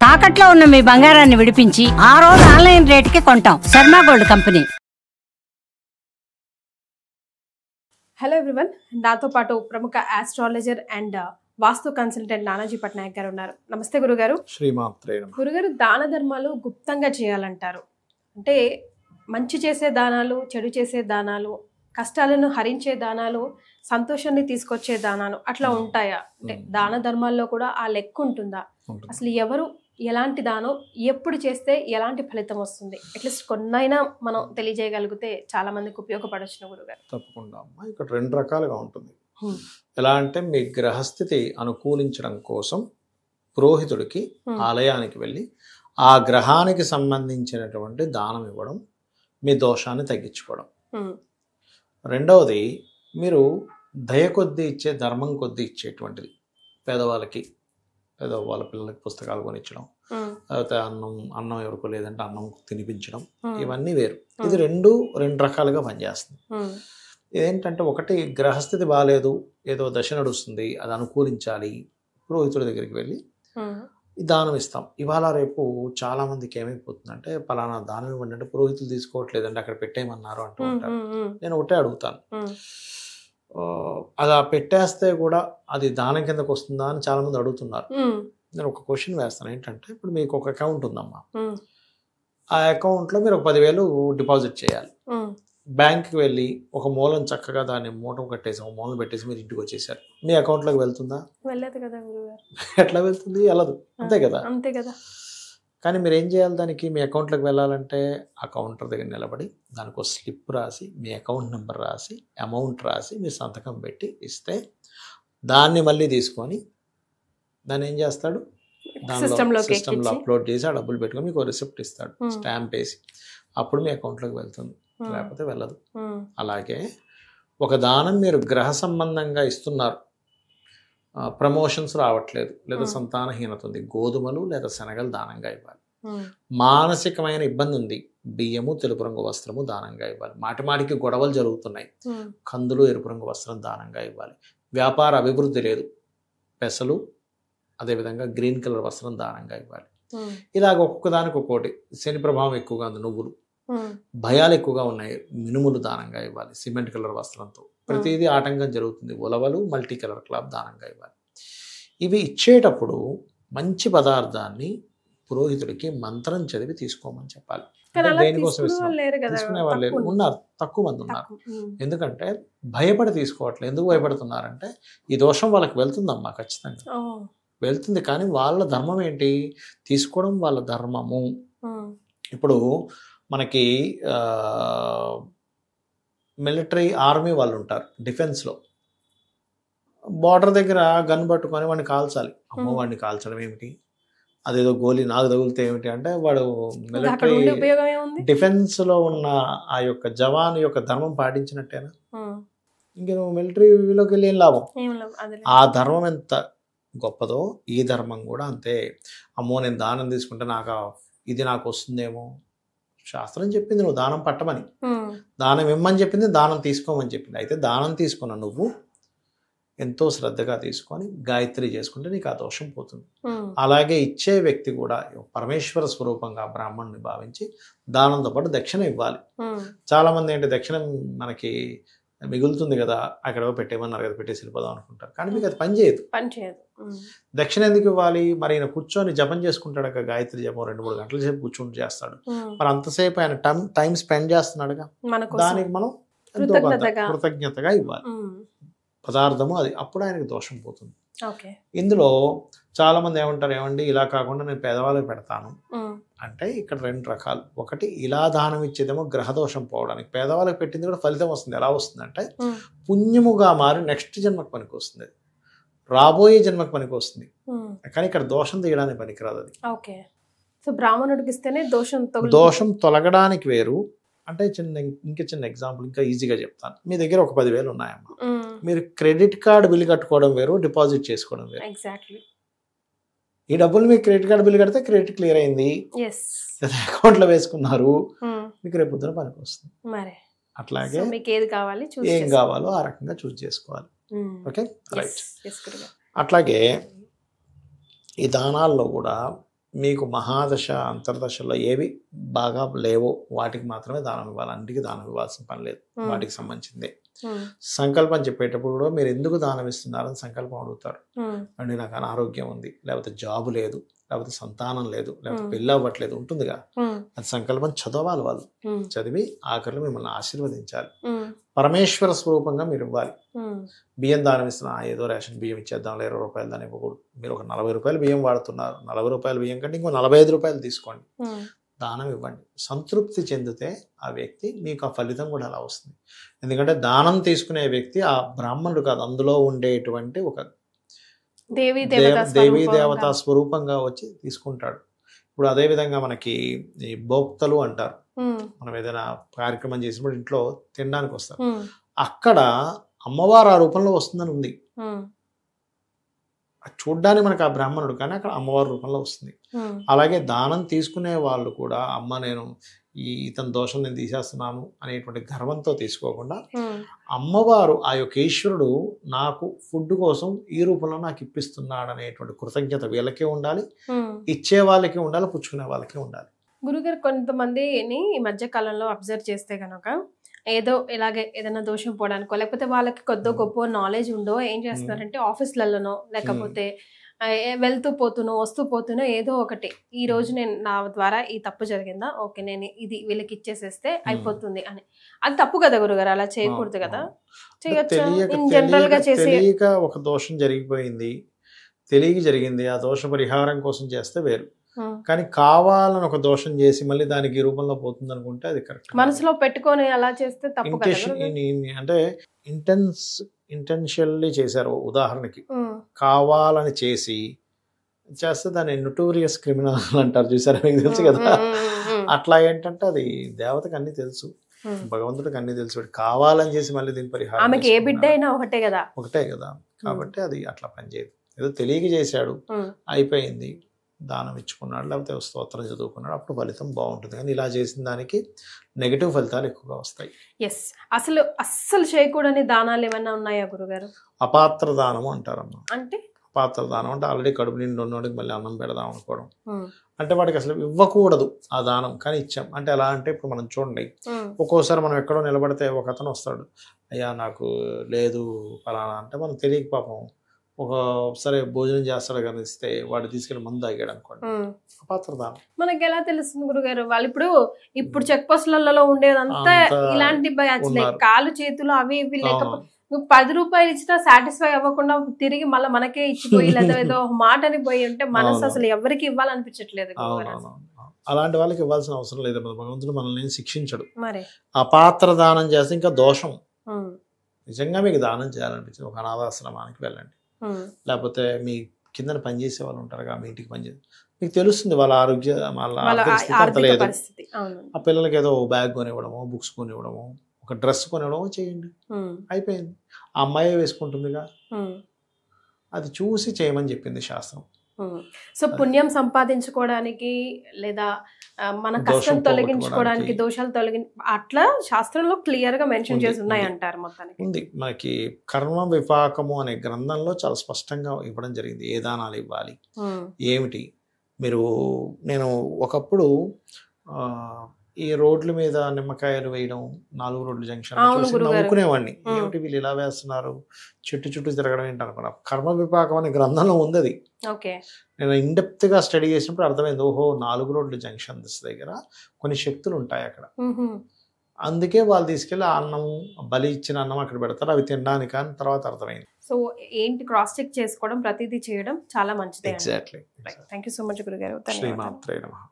తాకట్లో ఉన్న మీ బంగారాన్ని విడిపించి ఆ రోజు ఆన్లైన్ రేటుకి కొంటాం. Sharma gold company. Hello everyone, నాతో పాటు ప్రముఖ astrologer and vastu consultant Nanaji Patnaik గారు ఉన్నారు. నమస్తే గురుగారు. శ్రీమాత్రే నమః. గురుగారు, దాన ధర్మాలు గుప్తంగా చేయాలంటారు. అంటే మంచి చేసే దానాలు, చెడు చేసే దానాలు, కష్టాలను హరించే దానాలు, సంతోషాన్ని తీసుకొచ్చే దానాలు అట్లా ఉంటాయా? అంటే దాన ధర్మాల్లో కూడా ఆ లెక్క ఉంటుందా? అసలు ఎవరు ఎలాంటి దానం ఎప్పుడు చేస్తే ఎలాంటి ఫలితం వస్తుంది? అట్లీస్ట్ కొన్నైనా మనం తెలియజేయగలిగితే చాలా మందికి ఉపయోగపడొచ్చు గురుగారు. తప్పకుండా అమ్మా. ఇక్కడ రెండు రకాలుగా ఉంటుంది. ఎలా అంటే మీ గ్రహస్థితి అనుకూలించడం కోసం పురోహితుడికి ఆలయానికి వెళ్ళి ఆ గ్రహానికి సంబంధించినటువంటి దానం ఇవ్వడం, మీ దోషాన్ని తగ్గించుకోవడం. రెండవది, మీరు దయ కొద్దీ ఇచ్చే, ధర్మం కొద్దీ ఇచ్చేటువంటిది. పేదవాళ్ళకి, వాళ్ళ పిల్లలకి పుస్తకాలు కొనిచ్చడం, లేకపోతే అన్నం ఎవరికో లేదంటే అన్నం తినిపించడం, ఇవన్నీ వేరు. ఇది రెండు రకాలుగా పనిచేస్తుంది. ఇదేంటంటే, ఒకటి గ్రహస్థితి బాగాలేదు, ఏదో దశ నడుస్తుంది, అది అనుకూలించాలి, పురోహితుడి దగ్గరికి వెళ్ళి దానం ఇస్తాం. ఇవాళ రేపు చాలా మందికి ఏమైపోతుందంటే, పలానా దానం ఇవ్వండి అంటే పురోహితులు తీసుకోవట్లేదంటే అక్కడ పెట్టేయమన్నారు అంటూ ఉంటారు. నేను ఒకటే అడుగుతాను, అలా పెట్టేస్తే కూడా అది దానం కిందకు వస్తుందా అని చాలా మంది అడుగుతున్నారు. నేను ఒక క్వశ్చన్ వేస్తాను. ఏంటంటే, ఇప్పుడు మీకు ఒక అకౌంట్ ఉందమ్మా, ఆ అకౌంట్లో మీరు ఒక 10,000 డిపాజిట్ చేయాలి. బ్యాంక్కి వెళ్ళి ఒక మూలం చక్కగా దాన్ని మూట కట్టేసి ఒక మూలం పెట్టేసి మీరు ఇంటికి వచ్చేసారు. మీ అకౌంట్లోకి వెళ్తుందా? వెళ్ళదు కదా గురుగారు. ఎట్లా వెళ్తుంది? వెళ్ళదు. అంతే కదా. అంతే కదా. కానీ మీరు ఏం చేయాలి? దానికి మీ అకౌంట్లోకి వెళ్ళాలంటే ఆ కౌంటర్ దగ్గర నిలబడి దానికి ఒక స్లిప్ రాసి, మీ అకౌంట్ నెంబర్ రాసి, అమౌంట్ రాసి, మీ సంతకం పెట్టి ఇస్తే దాన్ని మళ్ళీ తీసుకొని దాన్ని ఏం చేస్తాడు, దానిలో సిస్టంలో అప్లోడ్ చేసి ఆ డబ్బులు పెట్టుకొని మీకు రిసిప్ట్ ఇస్తాడు, స్టాంప్ వేసి. అప్పుడు మీ అకౌంట్లోకి వెళ్తుంది, లేకపోతే వెళ్ళదు. అలాగే ఒక దానం మీరు గ్రహ సంబంధంగా ఇస్తున్నారు, ప్రమోషన్స్ రావట్లేదు, లేదా సంతానహీనత ఉంది, గోధుమలు లేదా శనగలు దానంగా ఇవ్వాలి. మానసికమైన ఇబ్బంది ఉంది, బియ్యము, తెలుపు రంగు వస్త్రము దానంగా ఇవ్వాలి. మాటిమాటికి గొడవలు జరుగుతున్నాయి, కందులు, ఎరుపు రంగు వస్త్రం దానంగా ఇవ్వాలి. వ్యాపార అభివృద్ధి లేదు, పెసలు, అదేవిధంగా గ్రీన్ కలర్ వస్త్రం దానంగా ఇవ్వాలి. ఇలాగ ఒక్కొక్క దానికి ఒక్కోటి. శని ప్రభావం ఎక్కువగా ఉంది, నువ్వులు. భయాలు ఎక్కువగా ఉన్నాయి, మినుములు దానంగా ఇవ్వాలి. సిమెంట్ కలర్ వస్త్రంతో ప్రతిదీ ఆటంకం జరుగుతుంది, ఉలవలు, మల్టీ కలర్ క్లాత్ దానంగా ఇవ్వాలి. ఇవి ఇచ్చేటప్పుడు మంచి పదార్థాన్ని పురోహితుడికి మంత్రం చదివి తీసుకోమని చెప్పాలి. దేనికోసం తీసుకునే వాళ్ళు లేరు, ఉన్నారు, తక్కువ మంది ఉన్నారు. ఎందుకంటే భయపడి తీసుకోవట్లేదు. ఎందుకు భయపడుతున్నారంటే, ఈ దోషం వాళ్ళకి వెళ్తుందమ్మా, ఖచ్చితంగా వెళ్తుంది. కానీ వాళ్ళ ధర్మం ఏంటి? తీసుకోవడం వాళ్ళ ధర్మము. ఇప్పుడు మనకి మిలిటరీ, ఆర్మీ వాళ్ళు ఉంటారు, డిఫెన్స్లో బార్డర్ దగ్గర గన్ పట్టుకొని వాడిని కాల్చాలి. అమ్మో, వాడిని కాల్చడం ఏమిటి, అదేదో గోలీ నాకు తగులితే ఏమిటి అంటే, వాడు మిలిటరీ డిఫెన్స్లో ఉన్న ఆ యొక్క జవాన్ యొక్క ధర్మం పాటించినట్టేనా? ఇంక నువ్వు మిలిటరీలోకి వెళ్ళి ఏం లాభం? ఆ ధర్మం ఎంత గొప్పదో ఈ ధర్మం కూడా అంతే. అమ్మో, నేను దానం తీసుకుంటే ఇది నాకు వస్తుందేమో. శాస్త్రం చెప్పింది నువ్వు దానం పట్టమని, దానం ఇమ్మని చెప్పింది, దానం తీసుకోమని చెప్పింది. అయితే దానం తీసుకున్న నువ్వు ఎంతో శ్రద్ధగా తీసుకొని గాయత్రి చేసుకుంటే నీకు ఆ దోషం పోతుంది. అలాగే ఇచ్చే వ్యక్తి కూడా పరమేశ్వర స్వరూపంగా బ్రాహ్మణుని భావించి దానంతో పాటు దక్షిణ ఇవ్వాలి. చాలా మంది ఏంటి, దక్షిణ మనకి మిగులుతుంది కదా, అక్కడ పెట్టేమన్నారు కదా, పెట్టేసి వెళ్ళిపోదాం అనుకుంటారు. కానీ మీకు అది పని చేయదు. దక్షిణ ఎందుకు ఇవ్వాలి? మరి ఆయన కూర్చొని జపం చేసుకుంటాడు, గాయత్రి జపం 2-3 గంటల సేపు కూర్చొని చేస్తాడు. మరి అంతసేపు ఆయన టైం స్పెండ్ చేస్తున్నాడుగా, దానికి మనం ఎంతో కృతజ్ఞతగా ఇవ్వాలి పదార్థము. అది అప్పుడు ఆయనకి దోషం పోతుంది. ఇందులో చాలా మంది ఏమంటారు, ఏమండి ఇలా కాకుండా నేను పేదవాళ్ళకి పెడతాను అంటే, ఇక్కడ 2 రకాలు. ఒకటి, ఇలా దానం ఇచ్చేదేమో గ్రహదోషం పోవడానికి, పేదవాళ్ళకి పెట్టింది కూడా ఫలితం వస్తుంది. ఎలా వస్తుంది అంటే, పుణ్యముగా మారి నెక్స్ట్ జన్మకు పనికి వస్తుంది, రాబోయే జన్మకు పనికి వస్తుంది. కానీ ఇక్కడ దోషం తీయడానికి పనికిరాదు. అది బ్రాహ్మణుడికి ఇస్తేనే దోషం తొలగడానికి వేరు. అంటే చిన్న ఎగ్జాంపుల్, ఇంకా ఈజీగా చెప్తాను. మీ దగ్గర ఒక 10,000 ఉన్నాయమ్మా, మీరు క్రెడిట్ కార్డు బిల్ కట్టుకోవడం వేరు, డిపాజిట్ చేసుకోవడం వేరు. ఈ డబ్బులు మీకు క్రెడిట్ కార్డు బిల్ కడితే క్రెడిట్ క్లియర్ అయింది, అకౌంట్లో వేసుకున్నారు, మీకు రేపు పొద్దున పనికి వస్తుంది. అట్లాగే ఏం కావాలో ఆ రకంగా చూస్ చేసుకోవాలి. Okay, right. అట్లాగే ఈ దానాల్లో కూడా మీకు మహాదశ అంతర్దశలో ఏవి బాగా లేవో వాటికి మాత్రమే దానం ఇవ్వాలి, అన్నిటికీ దానం ఇవ్వాల్సిన పని లేదు, వాటికి సంబంధించిందే. సంకల్పం చెప్పేటప్పుడు కూడా మీరు ఎందుకు దానం ఇస్తున్నారని సంకల్పం అడుగుతారు. అంటే నాకు అనారోగ్యం ఉంది, లేకపోతే జాబు లేదు, లేకపోతే సంతానం లేదు, లేకపోతే పెళ్ళి అవ్వట్లేదు ఉంటుందిగా, అది సంకల్పం చదవాలి. వాళ్ళు చదివి ఆఖరిలో మిమ్మల్ని ఆశీర్వదించాలి. పరమేశ్వర స్వరూపంగా మీరు ఇవ్వాలి. బియ్యం దానం ఇస్తున్నా, ఏదో రేషన్ బియ్యం ఇచ్చేద్దాం, 20 రూపాయలు దాన్ని ఇవ్వకూడదు. మీరు ఒక 40 రూపాయలు బియ్యం వాడుతున్నారు, 40 రూపాయల బియ్యం కంటే ఇంకో 45 రూపాయలు తీసుకోండి, దానం ఇవ్వండి. సంతృప్తి చెందితే ఆ వ్యక్తి మీకు ఆ ఫలితం కూడా అలా వస్తుంది. ఎందుకంటే దానం తీసుకునే వ్యక్తి ఆ బ్రాహ్మణుడు కాదు, అందులో ఉండేటువంటి ఒక దేవీ దేవతా స్వరూపంగా వచ్చి తీసుకుంటాడు. ఇప్పుడు అదే విధంగా మనకి ఈ భోక్తలు అంటారు. మనం ఏదైనా కార్యక్రమం చేసినప్పుడు ఇంట్లో తినడానికి వస్తారు, అక్కడ అమ్మవారు ఆ రూపంలో వస్తుందని ఉంది. చూడ్డానికి మనకు ఆ బ్రాహ్మణుడు, కానీ అక్కడ అమ్మవారి రూపంలో వస్తుంది. అలాగే దానం తీసుకునే వాళ్ళు కూడా అమ్మ నేను ఇతని దోషం నేను తీసేస్తున్నాను అనేటువంటి గర్వంతో తీసుకోకుండా అమ్మవారు ఆ యొక్క ఈశ్వరుడు నాకు ఫుడ్ కోసం ఈ రూపంలో నాకు ఇప్పిస్తున్నాడు అనేటువంటి కృతజ్ఞత వీళ్ళకే ఉండాలి, ఇచ్చే వాళ్ళకి ఉండాలి, పుచ్చుకునే వాళ్ళకి ఉండాలి. గురుగారు, కొంతమందిని ఈ మధ్య కాలంలో అబ్జర్వ్ చేస్తే కనుక ఏదో ఇలాగే ఏదైనా దోషం పోవడానికో లేకపోతే వాళ్ళకి కొద్దో గొప్ప నాలెడ్జ్ ఉండో ఏం చేస్తున్నారంటే ఆఫీస్లలోనో లేకపోతే వెళ్తూ పోతునో వస్తూ పోతునో ఏదో ఒకటి ఈ రోజు నేను నా ద్వారా ఈ తప్పు జరిగిందా, ఓకే నేను ఇది వీళ్ళకి ఇచ్చేసేస్తే అయిపోతుంది అని. అది తప్పు కదా గురుగారు, అలా చేయకూడదు కదా. తెలియక ఒక దోషం జరిగిపోయింది, తెలియక జరిగింది, ఆ దోష పరిహారం కోసం చేస్తే వేరు. కానీ కావాలని ఒక దోషం చేసి మళ్ళీ దానికి ఈ రూపంలో పోతుంది అనుకుంటే అది కరెక్ట్. మనసులో పెట్టుకొని అలా చేస్తే తప్పు. అంటే ఇంటెన్షియల్లీ చేశారు. ఉదాహరణకి కావాలని చేస్తే దాన్ని నొటోరియస్ క్రిమినల్ అంటారు, చూసారా, మీకు తెలుసు కదా. అట్లా ఏంటంటే అది దేవతకి అన్ని తెలుసు, భగవంతుడికి అన్ని తెలుసు. కావాలని చేసి మళ్ళీ దీని పరిహారం ఆమెకి ఏ బిడ్డ అయినా ఒకటే కదా. కాబట్టి అది అట్లా పనిచేయదు. ఏదో తెలియక చేశాడు, అయిపోయింది, దానం ఇచ్చుకున్నాడు, లేకపోతే స్తోత్రం చదువుకున్నాడు, అప్పుడు ఫలితం బాగుంటుంది. కానీ ఇలా చేసిన దానికి నెగటివ్ ఫలితాలు ఎక్కువగా వస్తాయి. అస్సలు చేయకూడని దానాలు ఏమైనా ఉన్నాయా గురుగారు? అపాత్ర దానము అంటారమ్మా. అంటే అపాత్ర దానం అంటే ఆల్రెడీ కడుపు నిండి ఉన్నోడికి మళ్ళీ అన్నం పెడదాం అనుకోవడం. అంటే వాడికి అసలు ఇవ్వకూడదు ఆ దానం, కానీ ఇచ్చాం. అంటే ఎలా అంటే ఇప్పుడు మనం చూడండి, ఒక్కోసారి మనం ఎక్కడో నిలబడితే ఒక అతను వస్తాడు, అయ్యా నాకు లేదు ఫలానా అంటే మనం తెలియక పాపం ఒకసారి భోజనం చేస్తాడు కానీ ఇస్తే వాడు తీసుకెళ్ళి మందు తాగాడు అనుకోండి, అపాత్ర దానం. మనకి ఎలా తెలుస్తుంది గురుగారు? వాళ్ళు ఇప్పుడు చెక్ పోస్టులలో ఉండేదంతా ఇలాంటి కాలు చేతులు అవి ఇవి లేకపోతే 10 రూపాయలు ఇచ్చినా సాటిస్ఫై అవ్వకుండా తిరిగి మళ్ళీ మనకే ఇచ్చిపోయి లేదా ఏదో మాట అని పోయి ఉంటే మనసు అసలు ఎవరికి ఇవ్వాలనిపించట్లేదు. అలాంటి వాళ్ళకి ఇవ్వాల్సిన అవసరం లేదు, భగవంతుడు మనల్ని శిక్షించడు. మరి అపాత్ర దానం చేస్తే ఇంకా దోషం. నిజంగా మీకు దానం చేయాలనిపించింది ఒక అనాథాశ్రమానికి వెళ్ళండి, లేకపోతే మీ కింద పనిచేసే వాళ్ళు ఉంటారు మీ ఇంటికి పనిచేసి మీకు తెలుస్తుంది వాళ్ళ ఆరోగ్య స్థితి లేదు. ఆ పిల్లలకి ఏదో బ్యాగ్ కొనివ్వడము, బుక్స్ కొనివ్వడము, ఒక డ్రెస్ కొనివ్వడము చేయండి, అయిపోయింది. ఆ అమ్మాయి వేసుకుంటుందిగా, అది చూసి చేయమని చెప్పింది శాస్త్రం. సో పుణ్యం సంపాదించుకోవడానికి లేదా మన కష్టం తొలగించుకోవడానికి, దోషాలు అట్లా శాస్త్రంలో క్లియర్ గా మెన్షన్ చేసి ఉన్నాయి అంటారు. మొత్తానికి ఉంది. మనకి కర్మ విపాకము అనే గ్రంథంలో చాలా స్పష్టంగా ఇవ్వడం జరిగింది, ఏ దానాలు ఇవ్వాలి ఏమిటి. నేను ఒకప్పుడు ఈ రోడ్ల మీద నిమ్మకాయలు వేయడం, 4 రోడ్ల జంక్షన్ నవ్వుకునేవాడిని, ఏమిటి వీళ్ళు ఇలా వేస్తున్నారు, చుట్టూ తిరగడం ఏంటి అనుకున్నా. కర్మ విపాకం అనే గ్రంథంలో ఉంది అది. నేను ఇన్డెప్త్ గా స్టడీ చేసినప్పుడు అర్థమైంది, ఓహో 4 రోడ్ల జంక్షన్ దగ్గర కొన్ని శక్తులు ఉంటాయి అక్కడ, అందుకే వాళ్ళు తీసుకెళ్లి అన్నం, బలి ఇచ్చిన అన్నం అక్కడ పెడతారు, అవి తినడానికి. అని తర్వాత అర్థమైంది. సో ఏంటి క్రాస్ చెక్ చేసుకోవడం, ప్రతిదీ చేయడం చాలా మంచిది. Exactly. Thank you so much గురుగారు. శ్రీమాత్రే నమః.